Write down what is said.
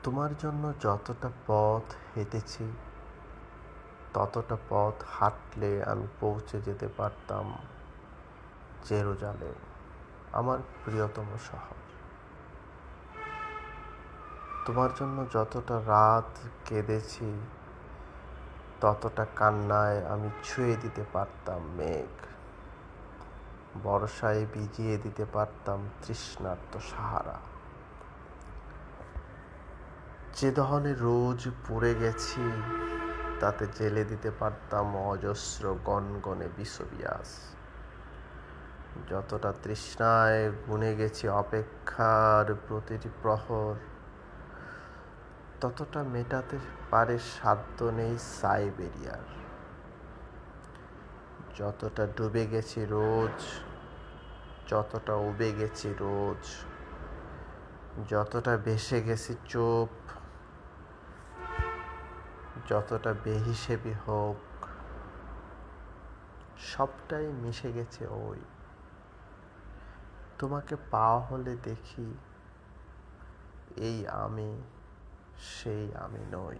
তোমার জন্য যতটা পথ হেঁটেছি ততটা পথ হাঁটলে আমি পৌঁছে যেতে পারতাম জেরুজালেম, আমার প্রিয়তম শহর। তোমার জন্য যতটা রাত কেঁদেছি ততটা কান্নায় আমি ছুঁয়ে দিতে পারতাম মেঘ, বর্ষায় ভিজিয়ে দিতে পারতাম তৃষ্ণার্ত সাহারা। যে দহনে রোজ পুড়ে গেছি তাতে জেলে দিতে পারতাম অজস্র গনগনে বিষবিয়াস। যতটা তৃষ্ণায় গুনে গেছি অপেক্ষার প্রতিটি প্রহর, ততটা মেটাতে পারে সাধ্য নেই সাইবেরিয়ার। যতটা ডুবে গেছি রোজ, যতটা উবে গেছি রোজ, যতটা ভেসে গেছি চুপ, যতটা বেহিসেবি হোক, সবটাই মিশে গেছে ওই। তোমাকে পাওয়া হলে দেখি এই আমি সেই আমি নই।